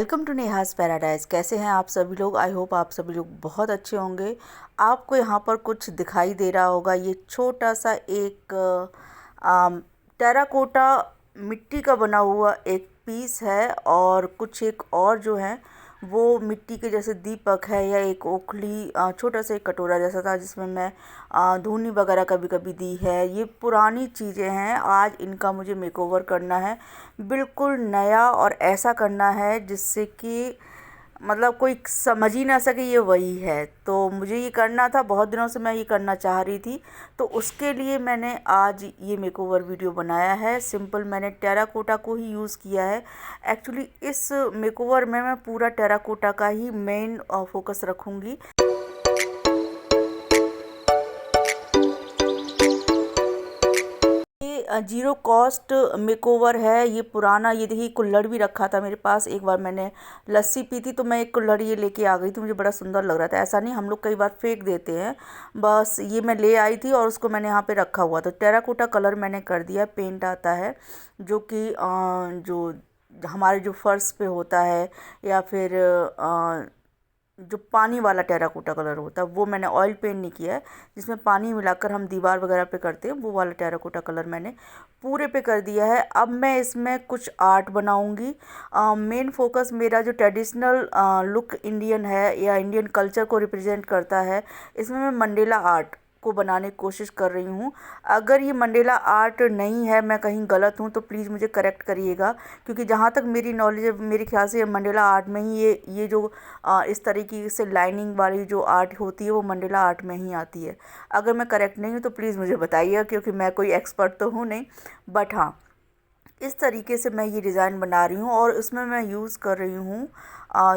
Welcome to नेहास paradise. कैसे हैं आप सभी लोग? आई होप आप सभी लोग बहुत अच्छे होंगे। आपको यहाँ पर कुछ दिखाई दे रहा होगा, ये छोटा सा एक टेराकोटा मिट्टी का बना हुआ एक पीस है और कुछ एक और जो है वो मिट्टी के जैसे दीपक है या एक ओखली, छोटा सा एक कटोरा जैसा था जिसमें मैं धूनी वगैरह कभी कभी दी है। ये पुरानी चीज़ें हैं, आज इनका मुझे मेकओवर करना है, बिल्कुल नया और ऐसा करना है जिससे कि मतलब कोई समझ ही ना सके ये वही है। तो मुझे ये करना था, बहुत दिनों से मैं ये करना चाह रही थी, तो उसके लिए मैंने आज ये मेकओवर वीडियो बनाया है। सिंपल मैंने टेराकोटा को ही यूज़ किया है। एक्चुअली इस मेकओवर में मैं पूरा टेराकोटा का ही मेन फोकस रखूँगी। जीरो कॉस्ट मेकओवर है, ये पुराना। ये देखिए कुल्हड़ भी रखा था मेरे पास। एक बार मैंने लस्सी पी थी तो मैं एक कुल्हड़ ये लेके आ गई थी, मुझे बड़ा सुंदर लग रहा था। ऐसा नहीं, हम लोग कई बार फेंक देते हैं, बस ये मैं ले आई थी और उसको मैंने यहाँ पे रखा हुआ। तो टेराकोटा कलर मैंने कर दिया। पेंट आता है जो कि जो हमारे जो फर्श पे होता है या फिर जो पानी वाला टेराकोटा कलर होता है वो मैंने ऑयल पेंट नहीं किया है, जिसमें पानी मिलाकर हम दीवार वगैरह पे करते हैं, वो वाला टेराकोटा कलर मैंने पूरे पे कर दिया है। अब मैं इसमें कुछ आर्ट बनाऊंगी। मेन फोकस मेरा जो ट्रेडिशनल लुक इंडियन है या इंडियन कल्चर को रिप्रेजेंट करता है, इसमें मैं मंडेला आर्ट को बनाने की कोशिश कर रही हूँ। अगर ये मंडेला आर्ट नहीं है, मैं कहीं गलत हूँ तो प्लीज़ मुझे करेक्ट करिएगा, क्योंकि जहाँ तक मेरी नॉलेज है मेरे ख्याल से मंडेला आर्ट में ही ये जो इस तरीके से लाइनिंग वाली जो आर्ट होती है वो मंडेला आर्ट में ही आती है। अगर मैं करेक्ट नहीं हूँ तो प्लीज़ मुझे बताइएगा, क्योंकि मैं कोई एक्सपर्ट तो हूँ नहीं। बट हाँ, इस तरीके से मैं ये डिज़ाइन बना रही हूँ और इसमें मैं यूज़ कर रही हूँ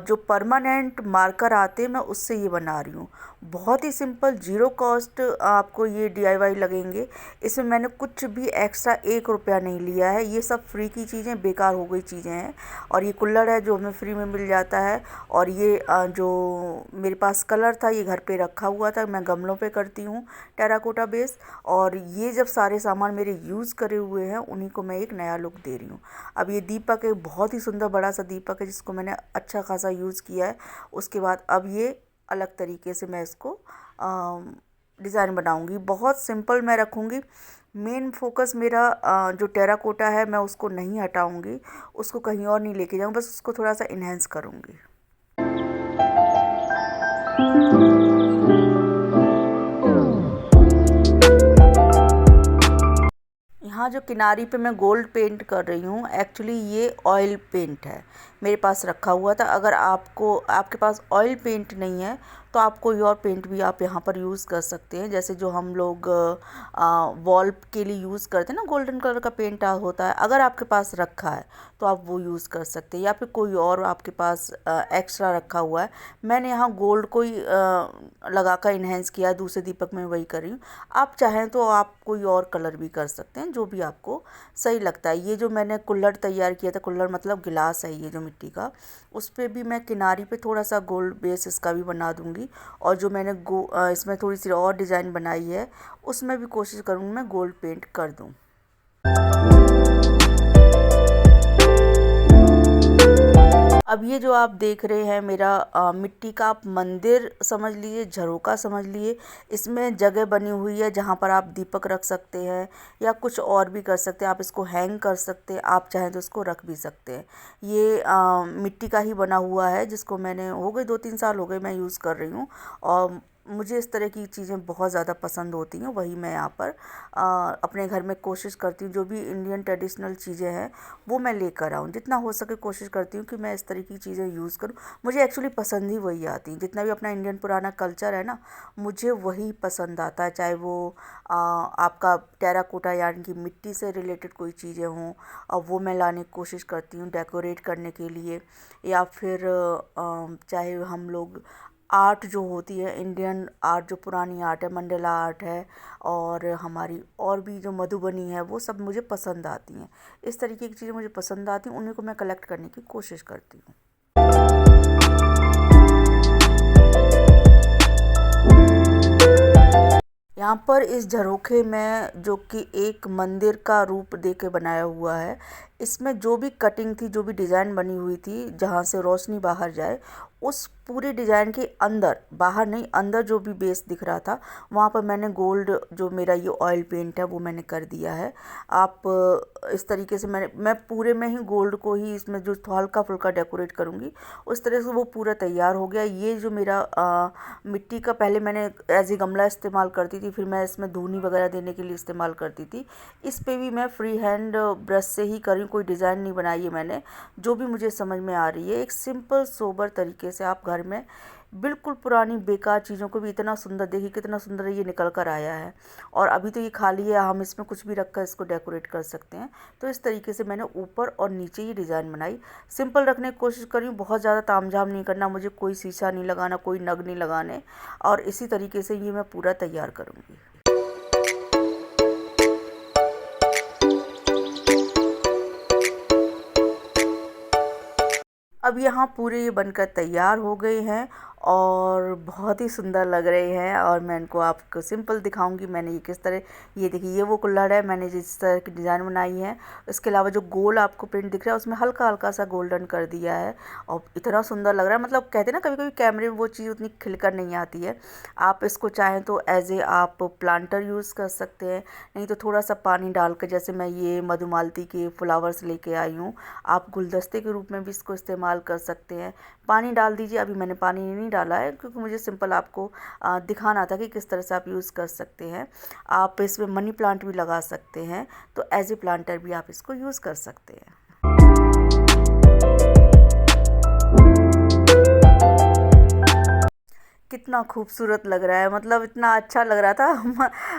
जो परमानेंट मार्कर आते हैं, मैं उससे ये बना रही हूँ। बहुत ही सिंपल, जीरो कॉस्ट आपको ये DIY लगेंगे। इसमें मैंने कुछ भी एक्स्ट्रा 1 रुपया नहीं लिया है, ये सब फ्री की चीज़ें, बेकार हो गई चीज़ें हैं। और ये कुल्हड़ है जो हमें फ्री में मिल जाता है। और ये जो मेरे पास कलर था ये घर पे रखा हुआ था, मैं गमलों पे करती हूँ टेराकोटा बेस। और ये जब सारे सामान मेरे यूज़ करे हुए हैं उन्हीं को मैं एक नया लुक दे रही हूँ। अब ये दीपक है, बहुत ही सुंदर बड़ा सा दीपक है जिसको मैंने अच्छा खासा यूज़ किया है। उसके बाद अब ये अलग तरीके से मैं इसको डिज़ाइन बनाऊंगी। बहुत सिंपल मैं रखूँगी। मेन फोकस मेरा जो टेराकोटा है मैं उसको नहीं हटाऊंगी, उसको कहीं और नहीं लेके जाऊँगी, बस उसको थोड़ा सा इन्हेंस करूँगी। यहाँ जो किनारी पे मैं गोल्ड पेंट कर रही हूँ, एक्चुअली ये ऑयल पेंट है, मेरे पास रखा हुआ था। अगर आपके पास ऑयल पेंट नहीं है तो आप कोई और पेंट भी आप यहाँ पर यूज़ कर सकते हैं। जैसे जो हम लोग वॉल के लिए यूज़ करते हैं ना, गोल्डन कलर का पेंट होता है, अगर आपके पास रखा है तो आप वो यूज़ कर सकते हैं, या फिर कोई और आपके पास एक्स्ट्रा रखा हुआ है। मैंने यहाँ गोल्ड को ही लगा कर इन्हेंस किया है, दूसरे दीपक में वही कर रही हूँ। आप चाहें तो आप कोई और कलर भी कर सकते हैं, जो भी आपको सही लगता है। ये जो मैंने कुल्हड़ तैयार किया था, कुल्हड़ मतलब गिलास है ये जो मिट्टी का, उस पर भी मैं किनारी पे थोड़ा सा गोल्ड बेस इसका भी बना दूंगी। और जो मैंने इसमें थोड़ी सी और डिज़ाइन बनाई है उसमें भी कोशिश करूँगी मैं गोल्ड पेंट कर दूँ। अब ये जो आप देख रहे हैं मेरा मिट्टी का, आप मंदिर समझ लीजिए, झरोका समझ लिए। इसमें जगह बनी हुई है जहाँ पर आप दीपक रख सकते हैं या कुछ और भी कर सकते हैं। आप इसको हैंग कर सकते हैं, आप चाहें तो इसको रख भी सकते हैं। ये मिट्टी का ही बना हुआ है जिसको मैंने हो गए 2-3 साल हो गए मैं यूज़ कर रही हूँ। और मुझे इस तरह की चीज़ें बहुत ज़्यादा पसंद होती हैं, वही मैं यहाँ पर अपने घर में कोशिश करती हूँ। जो भी इंडियन ट्रेडिशनल चीज़ें हैं वो मैं लेकर आऊँ, जितना हो सके कोशिश करती हूँ कि मैं इस तरह की चीज़ें यूज़ करूँ। मुझे एक्चुअली पसंद ही वही आती हैं, जितना भी अपना इंडियन पुराना कल्चर है ना, मुझे वही पसंद आता है। चाहे वो आपका टेराकोटा यानी कि मिट्टी से रिलेटेड कोई चीज़ें हों और वो मैं लाने की कोशिश करती हूँ डेकोरेट करने के लिए, या फिर चाहे हम लोग आर्ट जो होती है, इंडियन आर्ट जो पुरानी आर्ट है, मंडला आर्ट है, और हमारी और भी जो मधुबनी है, वो सब मुझे पसंद आती हैं। इस तरीके की चीज़ें मुझे पसंद आती हैं, उन्हीं को मैं कलेक्ट करने की कोशिश करती हूँ। यहाँ पर इस झरोखे में जो कि एक मंदिर का रूप दे के बनाया हुआ है, इसमें जो भी कटिंग थी, जो भी डिज़ाइन बनी हुई थी, जहाँ से रोशनी बाहर जाए, उस पूरे डिज़ाइन के अंदर, बाहर नहीं अंदर जो भी बेस दिख रहा था, वहाँ पर मैंने गोल्ड, जो मेरा ये ऑयल पेंट है वो मैंने कर दिया है। आप इस तरीके से मैं पूरे में ही गोल्ड को ही इसमें जो हल्का फुल्का डेकोरेट करूँगी, उस तरह से वो पूरा तैयार हो गया। ये जो मेरा मिट्टी का पहले मैंने एज ए गमला इस्तेमाल करती थी, फिर मैं इसमें धूनी वगैरह देने के लिए इस्तेमाल करती थी। इस पे भी मैं फ्री हैंड ब्रश से ही करी, कोई डिज़ाइन नहीं बनाई है मैंने, जो भी मुझे समझ में आ रही है। एक सिंपल सोबर तरीके से आप घर में बिल्कुल पुरानी बेकार चीज़ों को भी इतना सुंदर, देखिए कितना सुंदर ये निकल कर आया है। और अभी तो ये खाली है, हम इसमें कुछ भी रखकर इसको डेकोरेट कर सकते हैं। तो इस तरीके से मैंने ऊपर और नीचे ही डिज़ाइन बनाई। सिंपल रखने की कोशिश करी हूँ, बहुत ज़्यादा तामझाम नहीं करना, मुझे कोई शीशा नहीं लगाना, कोई नग नहीं लगाने, और इसी तरीके से ये मैं पूरा तैयार करूँगी। अब यहाँ पूरे ये बनकर तैयार हो गए हैं और बहुत ही सुंदर लग रहे हैं। और मैं इनको आपको सिंपल दिखाऊंगी मैंने ये किस तरह, ये देखिए ये वो कुल्हड़ है, मैंने जिस तरह की डिज़ाइन बनाई है। इसके अलावा जो गोल आपको प्रिंट दिख रहा है उसमें हल्का हल्का सा गोल्डन कर दिया है और इतना सुंदर लग रहा है। मतलब कहते हैं ना, कभी कभी कैमरे में वो चीज़ उतनी खिलकर नहीं आती है। आप इसको चाहें तो एज ए आप प्लांटर यूज़ कर सकते हैं, नहीं तो थोड़ा सा पानी डाल कर, जैसे मैं ये मधुमालती के फ्लावर्स लेके आई हूँ, आप गुलदस्ते के रूप में भी इसको इस्तेमाल कर सकते हैं। पानी डाल दीजिए, अभी मैंने पानी नहीं डाला है क्योंकि मुझे सिंपल आपको दिखाना था कि किस तरह से आप यूज़ कर सकते हैं। आप इसमें मनी प्लांट भी लगा सकते हैं, तो एज ए प्लांटर भी आप इसको यूज़ कर सकते हैं। कितना खूबसूरत लग रहा है, मतलब इतना अच्छा लग रहा था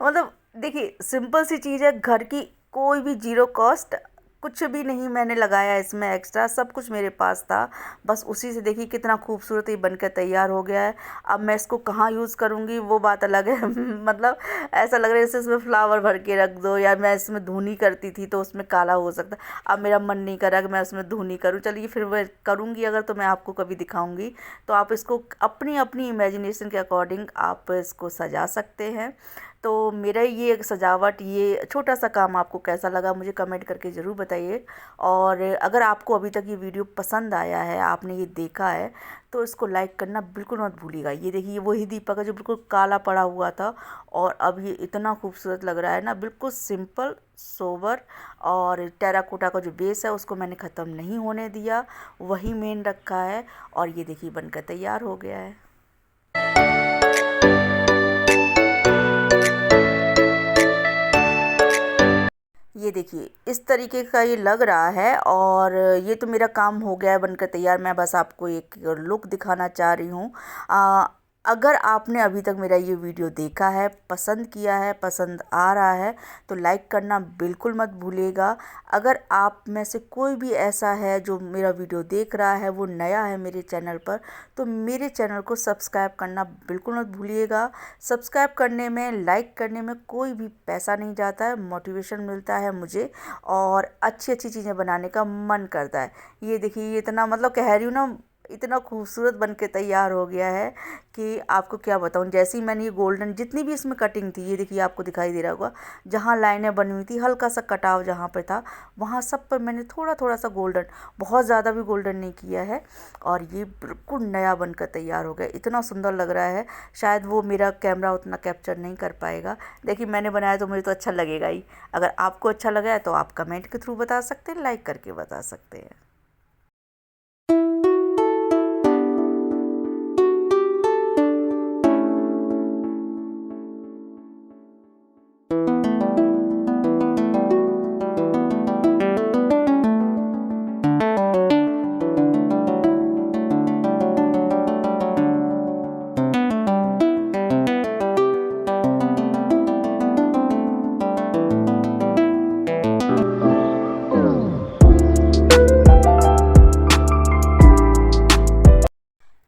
मतलब देखिए सिंपल सी चीज़ है, घर की, कोई भी जीरो कॉस्ट, कुछ भी नहीं मैंने लगाया इसमें एक्स्ट्रा, सब कुछ मेरे पास था। बस उसी से देखिए कितना खूबसूरत ये बनकर तैयार हो गया है। अब मैं इसको कहाँ यूज़ करूँगी वो बात अलग है मतलब ऐसा लग रहा है जैसे इसमें फ्लावर भर के रख दो, या मैं इसमें धुनी करती थी तो उसमें काला हो सकता। अब मेरा मन नहीं कर रहा कि मैं उसमें धुनी करूँ, चलिए फिर मैं करूँगी अगर, तो मैं आपको कभी दिखाऊँगी। तो आप इसको अपनी अपनी इमेजिनेशन के अकॉर्डिंग आप इसको सजा सकते हैं। तो मेरा ये एक सजावट, ये छोटा सा काम आपको कैसा लगा मुझे कमेंट करके ज़रूर बताइए। और अगर आपको अभी तक ये वीडियो पसंद आया है, आपने ये देखा है, तो इसको लाइक करना बिल्कुल मत भूलिएगा। ये देखिए वही दीपक है जो बिल्कुल काला पड़ा हुआ था, और अब ये इतना खूबसूरत लग रहा है ना, बिल्कुल सिंपल सोबर। और टेराकोटा का जो बेस है उसको मैंने ख़त्म नहीं होने दिया, वही मेन रखा है। और ये देखिए बनकर तैयार हो गया है। ये देखिए इस तरीके का ये लग रहा है, और ये तो मेरा काम हो गया है बनकर तैयार। मैं बस आपको एक लुक दिखाना चाह रही हूँ। अगर आपने अभी तक मेरा ये वीडियो देखा है, पसंद किया है, पसंद आ रहा है, तो लाइक करना बिल्कुल मत भूलिएगा। अगर आप में से कोई भी ऐसा है जो मेरा वीडियो देख रहा है, वो नया है मेरे चैनल पर, तो मेरे चैनल को सब्सक्राइब करना बिल्कुल मत भूलिएगा। सब्सक्राइब करने में, लाइक करने में कोई भी पैसा नहीं जाता है, मोटिवेशन मिलता है मुझे, और अच्छी अच्छी चीज़ें बनाने का मन करता है। ये देखिए ये इतना, मतलब कह रही हूँ ना, इतना खूबसूरत बन के तैयार हो गया है कि आपको क्या बताऊँ। जैसे ही मैंने ये गोल्डन, जितनी भी इसमें कटिंग थी, ये देखिए आपको दिखाई दे रहा होगा, जहाँ लाइनें बनी हुई थी, हल्का सा कटाव जहाँ पे था, वहाँ सब पर मैंने थोड़ा थोड़ा सा गोल्डन, बहुत ज़्यादा भी गोल्डन नहीं किया है, और ये बिल्कुल नया बनकर तैयार हो गया। इतना सुंदर लग रहा है, शायद वो मेरा कैमरा उतना कैप्चर नहीं कर पाएगा। देखिए मैंने बनाया तो मुझे तो अच्छा लगेगा ही। अगर आपको अच्छा लगा है तो आप कमेंट के थ्रू बता सकते हैं, लाइक करके बता सकते हैं।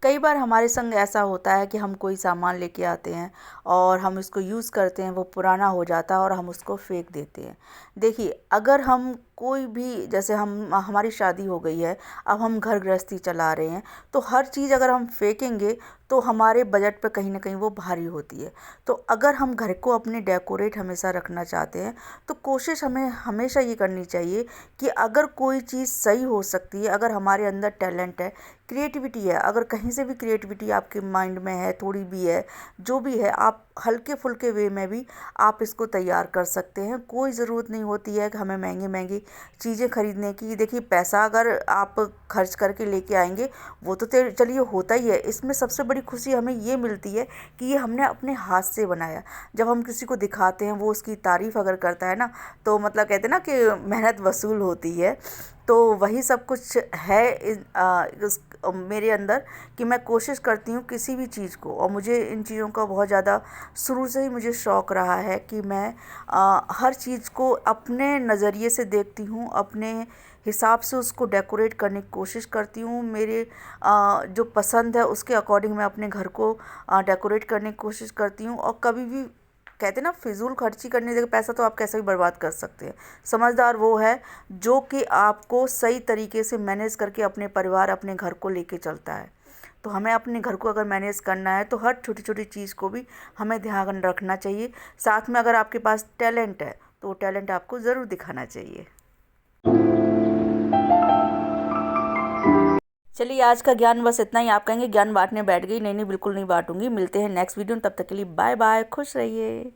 कई बार हमारे संग ऐसा होता है कि हम कोई सामान लेके आते हैं और हम इसको यूज़ करते हैं, वो पुराना हो जाता है और हम उसको फेंक देते हैं। देखिए अगर हम कोई भी, जैसे हम हमारी शादी हो गई है, अब हम घर गृहस्थी चला रहे हैं, तो हर चीज़ अगर हम फेंकेंगे तो हमारे बजट पे कहीं ना कहीं वो भारी होती है। तो अगर हम घर को अपने डेकोरेट हमेशा रखना चाहते हैं तो कोशिश हमें हमेशा ये करनी चाहिए कि अगर कोई चीज़ सही हो सकती है, अगर हमारे अंदर टैलेंट है, क्रिएटिविटी है, अगर कहीं से भी क्रिएटिविटी आपके माइंड में है, थोड़ी भी है, जो भी है, आप हल्के फुल्के वे में भी आप इसको तैयार कर सकते हैं। कोई ज़रूरत नहीं होती है कि हमें महंगी महंगी चीज़ें खरीदने की। देखिए, पैसा अगर आप खर्च करके लेके आएंगे वो तो चलिए होता ही है, इसमें सबसे बड़ी खुशी हमें ये मिलती है कि ये हमने अपने हाथ से बनाया। जब हम किसी को दिखाते हैं, वो उसकी तारीफ़ अगर करता है ना, तो मतलब कहते हैं ना कि मेहनत वसूल होती है। तो वही सब कुछ है मेरे अंदर, कि मैं कोशिश करती हूँ किसी भी चीज़ को, और मुझे इन चीज़ों का बहुत ज़्यादा शुरू से ही मुझे शौक़ रहा है कि मैं हर चीज़ को अपने नज़रिए से देखती हूँ, अपने हिसाब से उसको डेकोरेट करने की कोशिश करती हूँ। मेरे जो पसंद है उसके अकॉर्डिंग मैं अपने घर को डेकोरेट करने की कोशिश करती हूँ। और कभी भी कहते हैं ना, फिजूल खर्ची करने से पैसा तो आप कैसे भी बर्बाद कर सकते हैं। समझदार वो है जो कि आपको सही तरीके से मैनेज करके अपने परिवार, अपने घर को लेके चलता है। तो हमें अपने घर को अगर मैनेज करना है तो हर छोटी छोटी चीज़ को भी हमें ध्यान रखना चाहिए। साथ में अगर आपके पास टैलेंट है तो वो टैलेंट आपको ज़रूर दिखाना चाहिए। चलिए, आज का ज्ञान बस इतना ही। आप कहेंगे ज्ञान बांटने बैठ गई, नहीं नहीं, बिल्कुल नहीं बांटूंगी। मिलते हैं नेक्स्ट वीडियो में, तब तक के लिए बाय बाय, खुश रहिए।